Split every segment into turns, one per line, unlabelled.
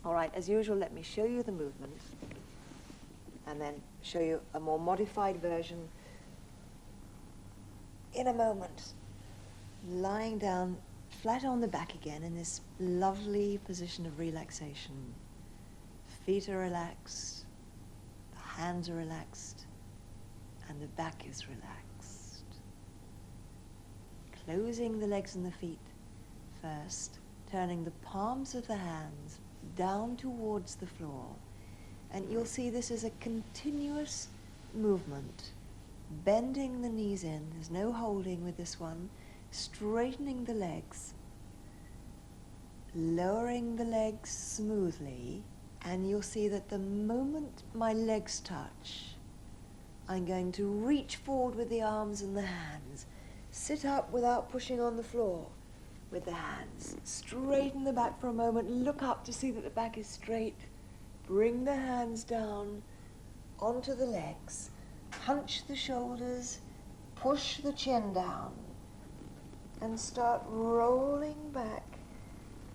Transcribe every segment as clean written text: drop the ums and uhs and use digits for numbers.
All right, as usual, let me show you the movement and then show you a more modified version in a moment. Lying down flat on the back again in this lovely position of relaxation. Feet are relaxed, the hands are relaxed, and the back is relaxed. Closing the legs and the feet first, turning the palms of the hands down towards the floor. And you'll see this is a continuous movement. Bending the knees in, there's no holding with this one. Straightening the legs, lowering the legs smoothly, and you'll see that the moment my legs touch, I'm going to reach forward with the arms and the hands, sit up without pushing on the floor with the hands, straighten the back for a moment, look up to see that the back is straight, bring the hands down onto the legs, hunch the shoulders, push the chin down, and start rolling back.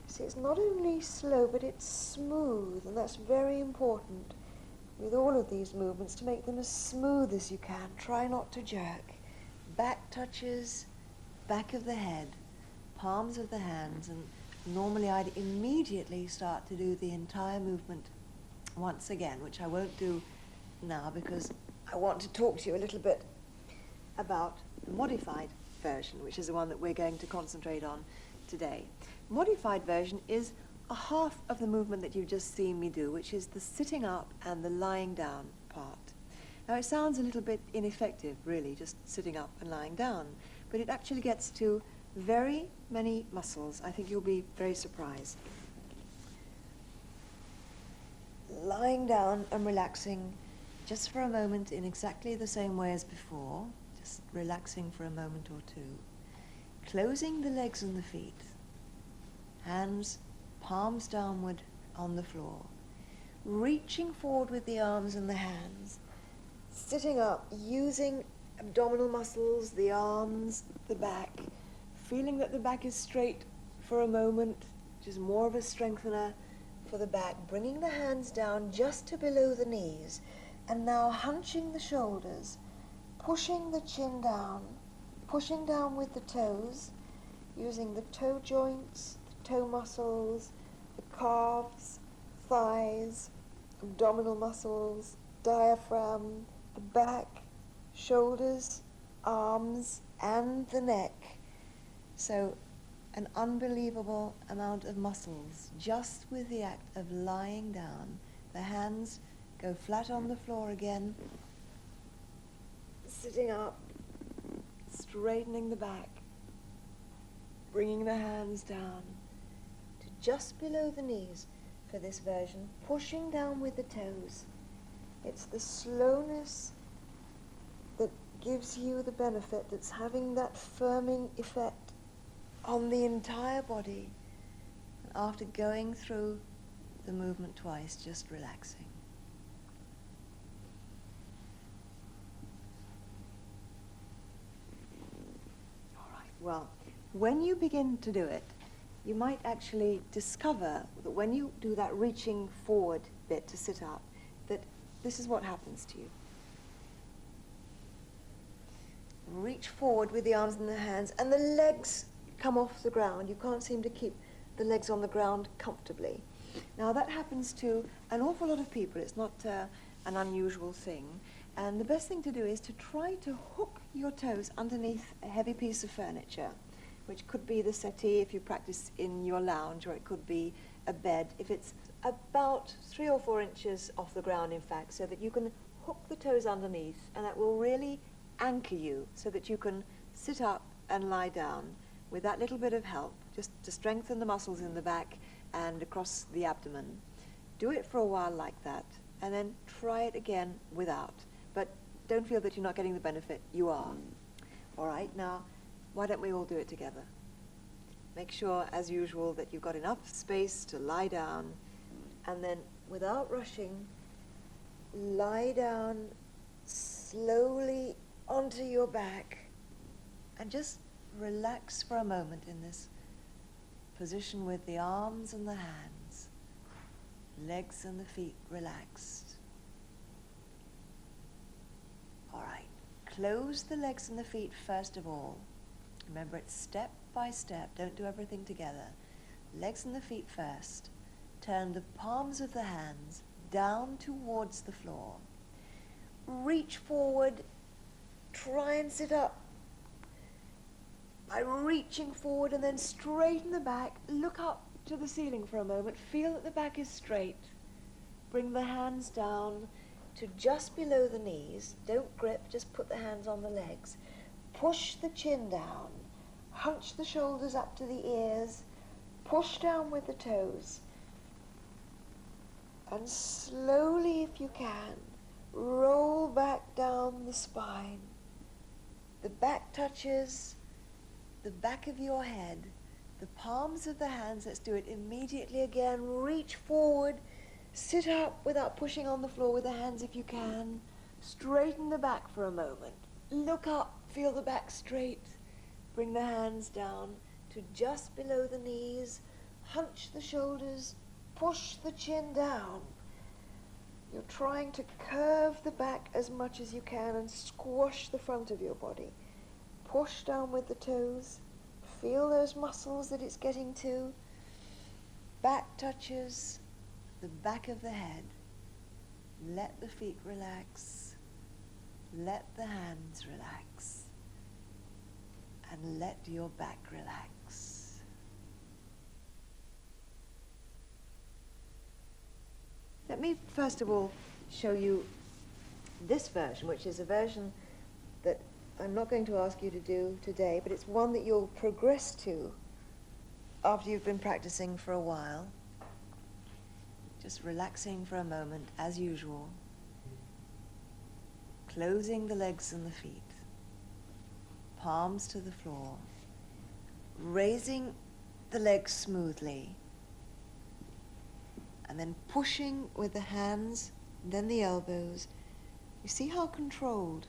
See, it's not only slow, but it's smooth, and that's very important with all of these movements, to make them as smooth as you can. Try not to jerk. Back touches, back of the head, palms of the hands, and normally I'd immediately start to do the entire movement once again, which I won't do now because I want to talk to you a little bit about the modified version, which is the one that we're going to concentrate on today. Modified version is a half of the movement that you've just seen me do, which is the sitting up and the lying down part. Now it sounds a little bit ineffective, really, just sitting up and lying down, but it actually gets to very many muscles. I think you'll be very surprised. Lying down and relaxing just for a moment in exactly the same way as before, just relaxing for a moment or two. Closing the legs and the feet, hands, palms downward on the floor. Reaching forward with the arms and the hands. Sitting up, using abdominal muscles, the arms, the back. Feeling that the back is straight for a moment, which is more of a strengthener for the back. Bringing the hands down just to below the knees. And now hunching the shoulders, pushing the chin down, pushing down with the toes, using the toe joints, the toe muscles, the calves, thighs, abdominal muscles, diaphragm, the back, shoulders, arms, and the neck. So an unbelievable amount of muscles just with the act of lying down. The hands go flat on the floor again, sitting up, straightening the back, bringing the hands down to just below the knees for this version, pushing down with the toes. It's the slowness that gives you the benefit, that's having that firming effect on the entire body. And after going through the movement twice, just relaxing. All right, well, when you begin to do it, you might actually discover that when you do that reaching forward bit to sit up, that this is what happens to you. Reach forward with the arms and the hands, and the legs come off the ground. You can't seem to keep the legs on the ground comfortably. Now that happens to an awful lot of people. It's not an unusual thing. And the best thing to do is to try to hook your toes underneath a heavy piece of furniture, which could be the settee if you practice in your lounge, or it could be a bed if it's about 3 or 4 inches off the ground, in fact, so that you can hook the toes underneath, and that will really anchor you so that you can sit up and lie down with that little bit of help, just to strengthen the muscles in the back and across the abdomen. Do it for a while like that, and then try it again without. But don't feel that you're not getting the benefit. You are. All right, now, why don't we all do it together? Make sure, as usual, that you've got enough space to lie down, and then, without rushing, lie down slowly onto your back, and just relax for a moment in this position with the arms and the hands. Legs and the feet relaxed. All right, close the legs and the feet first of all. Remember, it's step by step. Don't do everything together. Legs and the feet first. Turn the palms of the hands down towards the floor. Reach forward. Try and sit up by reaching forward, and then straighten the back. Look up to the ceiling for a moment. Feel that the back is straight. Bring the hands down to just below the knees. Don't grip, just put the hands on the legs. Push the chin down. Hunch the shoulders up to the ears. Push down with the toes. And slowly, if you can, roll back down the spine. The back touches the back of your head. The palms of the hands, let's do it immediately again. Reach forward. Sit up without pushing on the floor with the hands if you can. Straighten the back for a moment. Look up, feel the back straight. Bring the hands down to just below the knees. Hunch the shoulders. Push the chin down. You're trying to curve the back as much as you can and squash the front of your body. Push down with the toes. Feel those muscles that it's getting to. Back touches the back of the head. Let the feet relax. Let the hands relax. And let your back relax. Let me first of all show you this version, which is a version that I'm not going to ask you to do today, but it's one that you'll progress to after you've been practicing for a while. Just relaxing for a moment, as usual. Closing the legs and the feet. Palms to the floor. Raising the legs smoothly. And then pushing with the hands, then the elbows. You see how controlled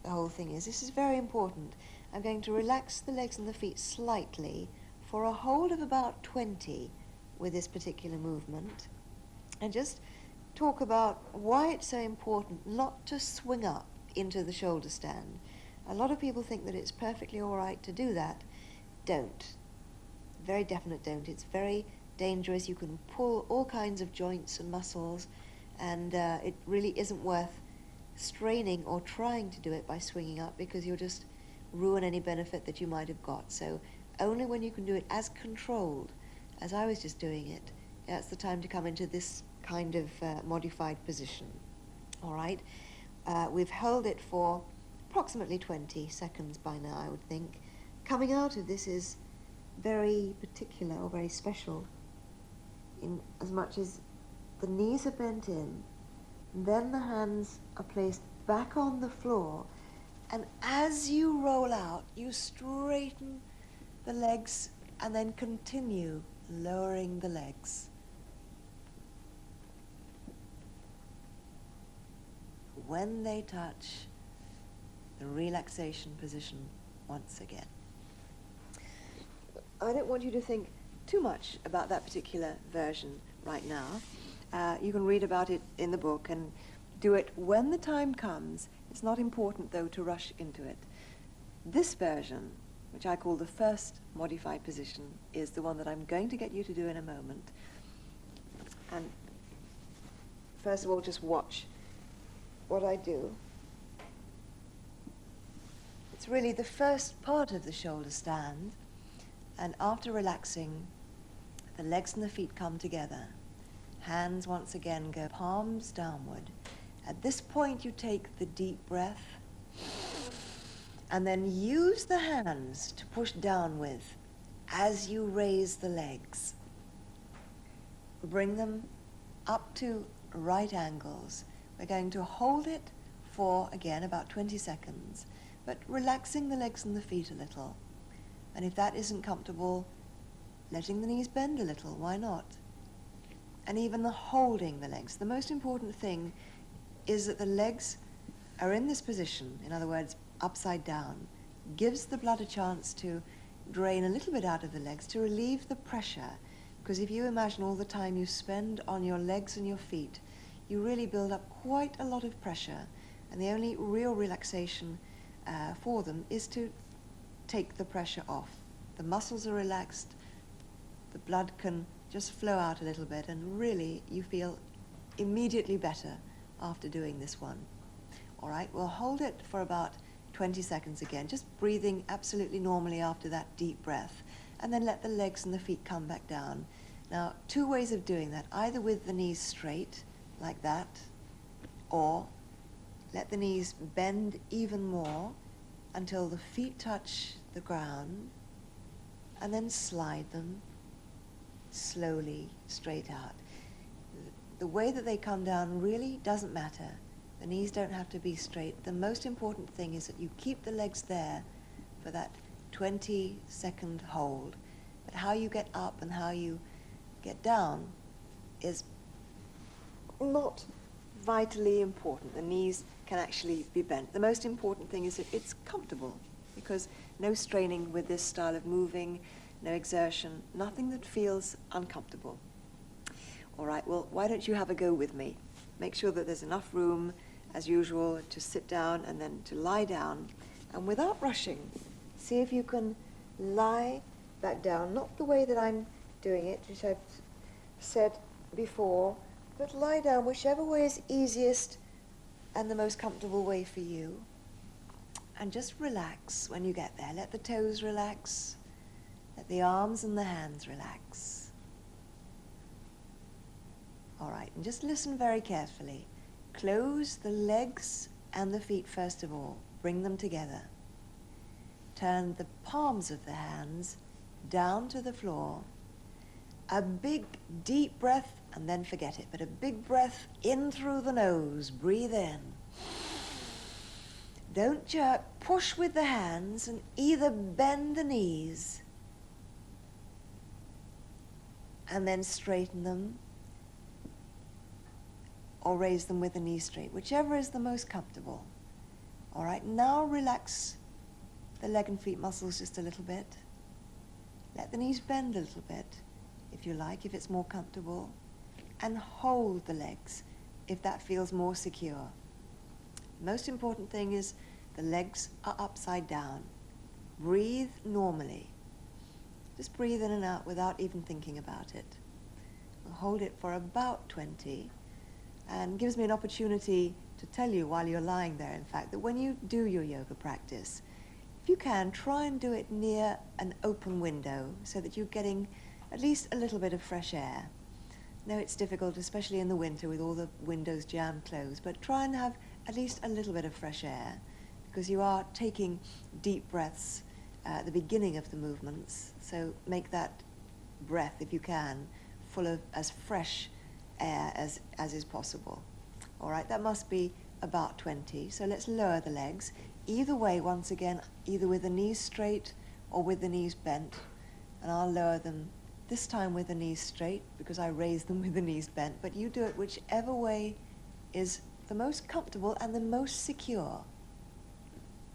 the whole thing is. This is very important. I'm going to relax the legs and the feet slightly for a hold of about 20 with this particular movement, and just talk about why it's so important not to swing up into the shoulder stand. A lot of people think that it's perfectly all right to do that. Don't. Very definite don't. It's very dangerous. You can pull all kinds of joints and muscles, and it really isn't worth straining or trying to do it by swinging up, because you'll just ruin any benefit that you might have got. So only when you can do it as controlled as I was just doing it, that's the time to come into this kind of modified position. All right? We've held it for approximately 20 seconds by now, I would think. Coming out of this is very particular or very special, in as much as the knees are bent in, then the hands are placed back on the floor, and as you roll out, you straighten the legs and then continue lowering the legs. When they touch the relaxation position once again. I don't want you to think too much about that particular version right now. You can read about it in the book and do it when the time comes. It's not important, though, to rush into it. This version, which I call the first modified position, is the one that I'm going to get you to do in a moment. And first of all, just watch what I do. It's really the first part of the shoulder stand, and after relaxing, the legs and the feet come together. Hands once again go palms downward. At this point, you take the deep breath and then use the hands to push down with as you raise the legs. Bring them up to right angles. We're going to hold it for, again, about 20 seconds, but relaxing the legs and the feet a little. And if that isn't comfortable, letting the knees bend a little, why not? And even the holding the legs. The most important thing is that the legs are in this position, in other words, upside down, gives the blood a chance to drain a little bit out of the legs to relieve the pressure Because if you imagine all the time you spend on your legs and your feet, you really build up quite a lot of pressure, and the only real relaxation for them is to take the pressure off. The muscles are relaxed, the blood can just flow out a little bit, and really you feel immediately better after doing this one. All right, we'll hold it for about 20 seconds again, just breathing absolutely normally after that deep breath, and then let the legs and the feet come back down. Now, two ways of doing that, either with the knees straight, like that, or let the knees bend even more until the feet touch the ground, and then slide them slowly straight out. The way that they come down really doesn't matter. The knees don't have to be straight. The most important thing is that you keep the legs there for that 20-second hold. But how you get up and how you get down is not vitally important. The knees can actually be bent. The most important thing is that it's comfortable, because no straining with this style of moving, no exertion, nothing that feels uncomfortable. All right, well, why don't you have a go with me? Make sure that there's enough room, as usual, to sit down and then to lie down. And without rushing, see if you can lie back down, not the way that I'm doing it, which I've said before, but lie down whichever way is easiest and the most comfortable way for you. And just relax when you get there. Let the toes relax. Let the arms and the hands relax. All right, and just listen very carefully. Close the legs and the feet first of all. Bring them together. Turn the palms of the hands down to the floor. A big, deep breath, and then forget it, but a big breath in through the nose. Breathe in. Don't jerk. Push with the hands and either bend the knees and then straighten them, or raise them with the knees straight, whichever is the most comfortable. All right, now relax the leg and feet muscles just a little bit. Let the knees bend a little bit, if you like, if it's more comfortable. And hold the legs, if that feels more secure. Most important thing is the legs are upside down. Breathe normally. Just breathe in and out without even thinking about it. We'll hold it for about 20. And gives me an opportunity to tell you while you're lying there, in fact, that when you do your yoga practice, if you can, try and do it near an open window so that you're getting at least a little bit of fresh air. No, it's difficult, especially in the winter with all the windows jammed closed, but try and have at least a little bit of fresh air, because you are taking deep breaths at the beginning of the movements, so make that breath, if you can, full of as fresh air as is possible. All right, that must be about 20. So let's lower the legs. Either way, once again, either with the knees straight or with the knees bent. And I'll lower them this time with the knees straight because I raised them with the knees bent. But you do it whichever way is the most comfortable and the most secure.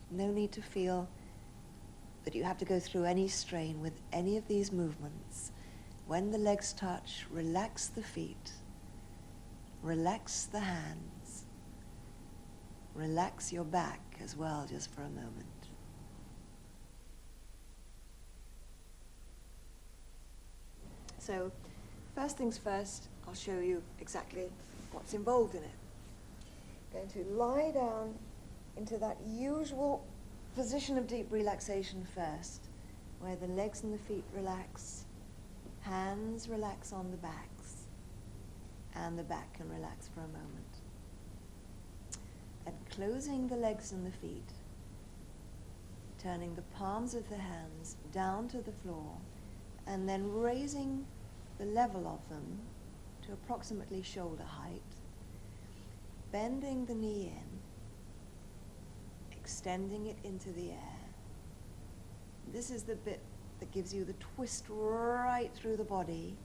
No need to feel that you have to go through any strain with any of these movements. When the legs touch, relax the feet. Relax the hands. Relax your back as well, just for a moment. So, first things first, I'll show you exactly what's involved in it. Going to lie down into that usual position of deep relaxation first, where the legs and the feet relax, hands relax on the backs, and the back can relax for a moment. And closing the legs and the feet, turning the palms of the hands down to the floor, and then raising the level of them to approximately shoulder height, bending the knee in, extending it into the air. This is the bit that gives you the twist right through the body.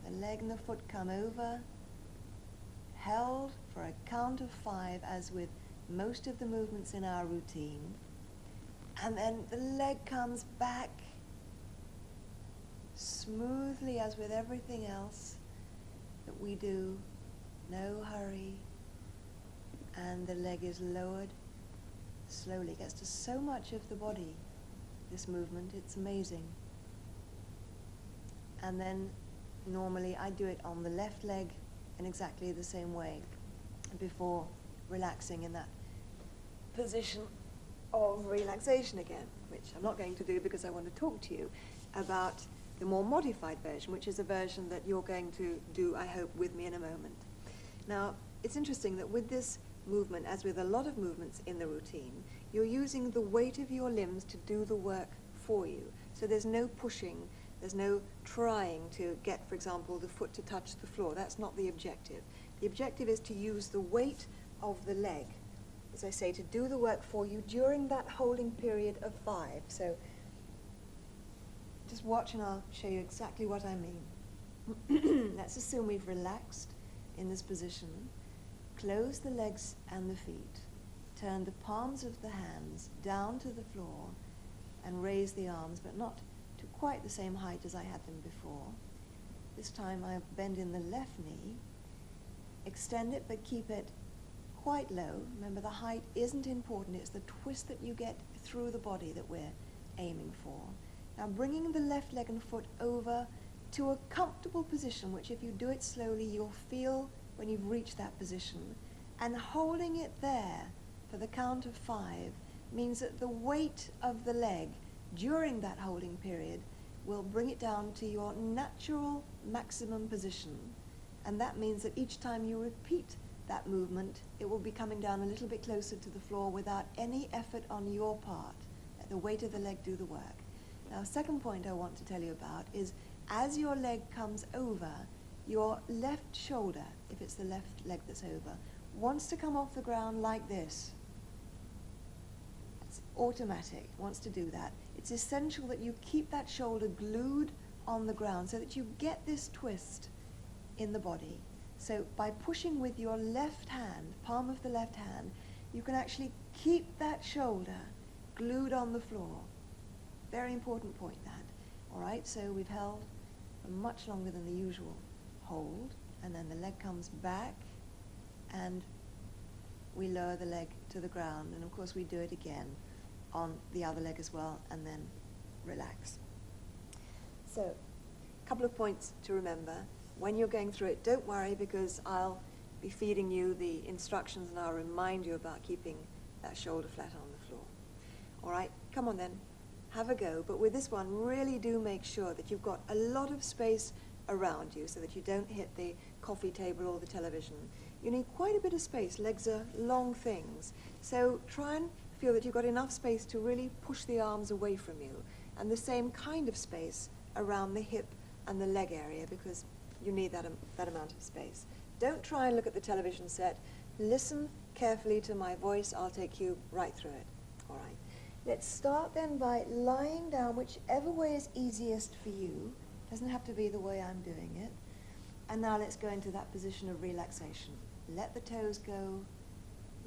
The leg and the foot come over, held for a count of 5, as with most of the movements in our routine. And then the leg comes back smoothly simply as with everything else that we do, no hurry, and the leg is lowered slowly. It gets to so much of the body, this movement, it's amazing. And then normally I do it on the left leg in exactly the same way before relaxing in that position of relaxation again, which I'm not going to do because I want to talk to you about the more modified version, which is a version that you're going to do, I hope, with me in a moment. Now, it's interesting that with this movement, as with a lot of movements in the routine, you're using the weight of your limbs to do the work for you. So there's no pushing, there's no trying to get, for example, the foot to touch the floor. That's not the objective. The objective is to use the weight of the leg, as I say, to do the work for you during that holding period of 5. So just watch and I'll show you exactly what I mean. Let's assume we've relaxed in this position. Close the legs and the feet. Turn the palms of the hands down to the floor and raise the arms, but not to quite the same height as I had them before. This time I bend in the left knee. Extend it, but keep it quite low. Remember, the height isn't important. It's the twist that you get through the body that we're aiming for. Now bringing the left leg and foot over to a comfortable position, which if you do it slowly, you'll feel when you've reached that position. And holding it there for the count of 5 means that the weight of the leg during that holding period will bring it down to your natural maximum position. And that means that each time you repeat that movement, it will be coming down a little bit closer to the floor without any effort on your part. Let the weight of the leg do the work. Now, second point I want to tell you about is as your leg comes over, your left shoulder, if it's the left leg that's over, wants to come off the ground like this. It's automatic, wants to do that. It's essential that you keep that shoulder glued on the ground so that you get this twist in the body. So by pushing with your left hand, palm of the left hand, you can actually keep that shoulder glued on the floor. Very important point, that. All right, so we've held for much longer than the usual hold, and then the leg comes back, and we lower the leg to the ground, and of course we do it again on the other leg as well, and then relax. So, a couple of points to remember. When you're going through it, don't worry, because I'll be feeding you the instructions and I'll remind you about keeping that shoulder flat on the floor. All right, come on then, have a go. But with this one, really do make sure that you've got a lot of space around you so that you don't hit the coffee table or the television. You need quite a bit of space. Legs are long things. So try and feel that you've got enough space to really push the arms away from you, and the same kind of space around the hip and the leg area, because you need that amount of space. Don't try and look at the television set. Listen carefully to my voice. I'll take you right through it. All right. Let's start then by lying down, whichever way is easiest for you. Doesn't have to be the way I'm doing it. And now let's go into that position of relaxation. Let the toes go.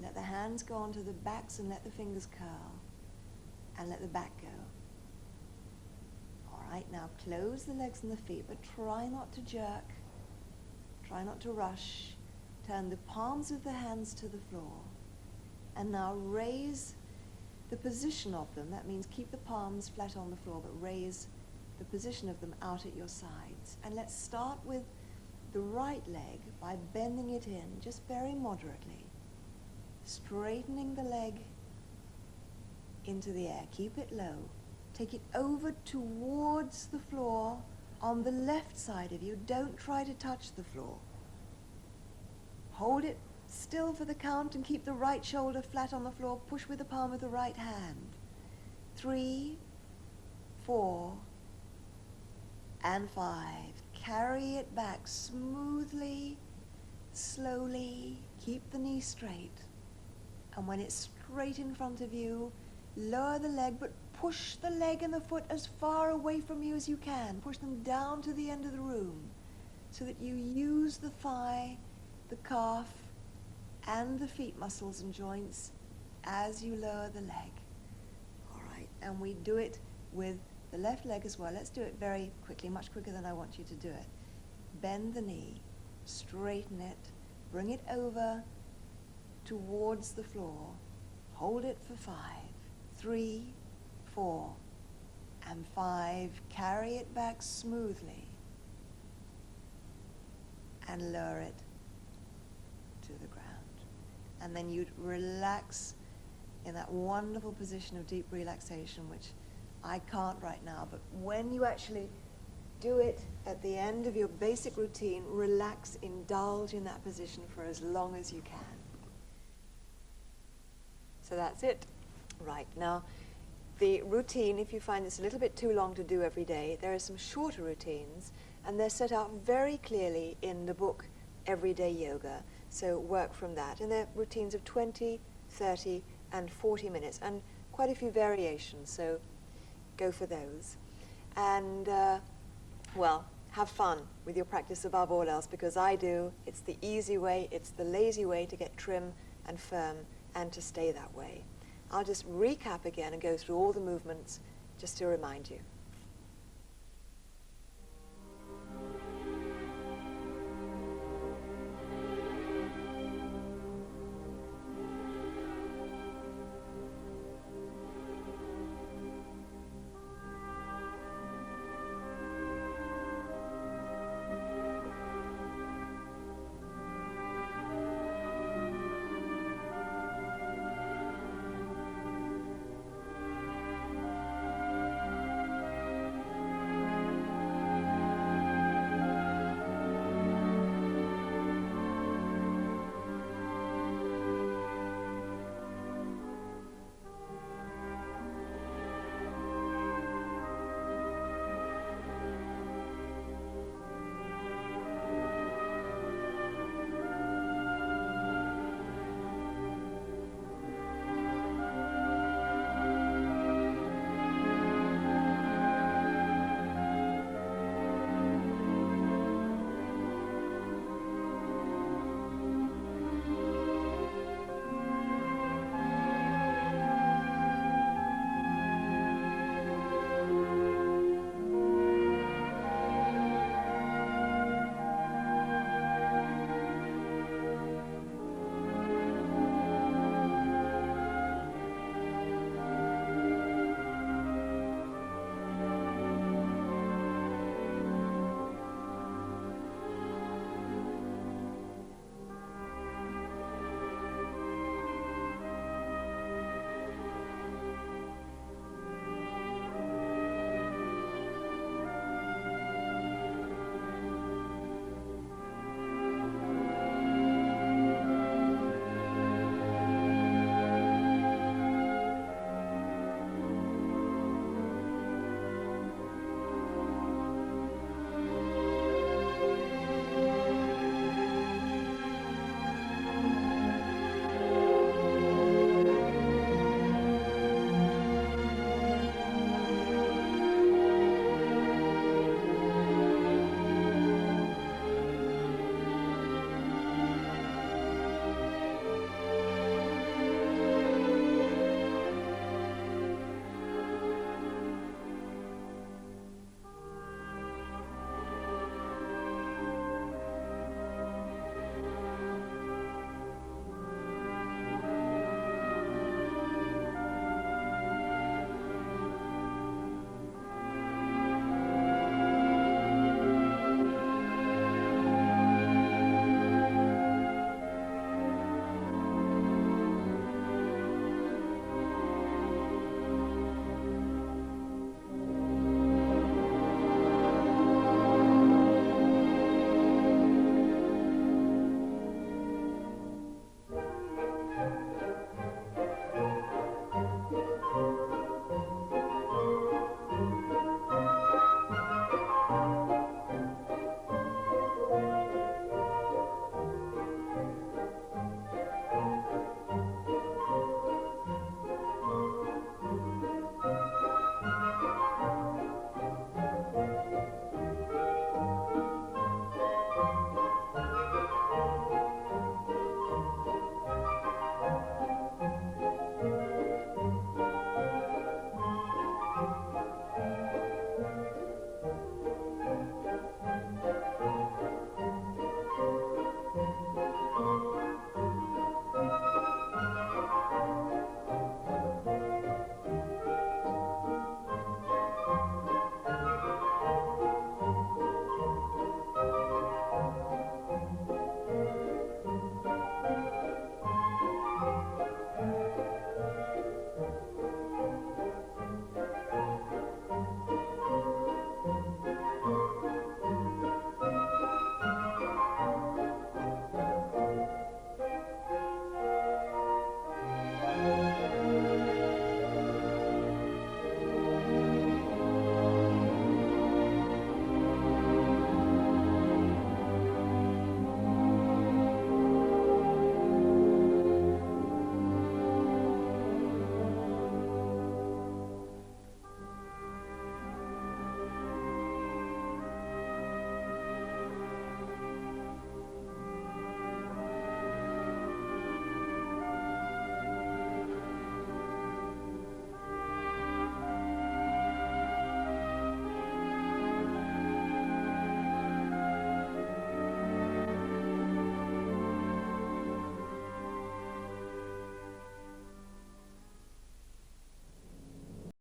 Let the hands go onto the backs and let the fingers curl. And let the back go. Right, now close the legs and the feet, but try not to jerk, try not to rush. Turn the palms of the hands to the floor, and now raise the position of them. That means keep the palms flat on the floor, but raise the position of them out at your sides. And let's start with the right leg by bending it in, just very moderately, straightening the leg into the air. Keep it low. Take it over towards the floor on the left side of you. Don't try to touch the floor. Hold it still for the count and keep the right shoulder flat on the floor. Push with the palm of the right hand. 3, 4, and 5. Carry it back smoothly, slowly. Keep the knee straight. And when it's straight in front of you, lower the leg, but push the leg and the foot as far away from you as you can. Push them down to the end of the room so that you use the thigh, the calf, and the feet muscles and joints as you lower the leg. All right, and we do it with The left leg as well. Let's do it very quickly, much quicker than I want you to do it. Bend the knee, straighten it, bring it over towards the floor. Hold it for 5, 3, 4, and 5. Carry it back smoothly and lower it to the ground. And then you'd relax in that wonderful position of deep relaxation, which I can't right now, but when you actually do it at the end of your basic routine, relax, indulge in that position for as long as you can. So that's it. Right, now the routine, if you find this a little bit too long to do every day, there are some shorter routines, and they're set out very clearly in the book Everyday Yoga, so work from that. And they're routines of 20, 30, and 40 minutes, and quite a few variations, so go for those. And, well, have fun with your practice above all else, because I do. It's the easy way, it's the lazy way to get trim and firm and to stay that way. I'll just recap again and go through all the movements just to remind you.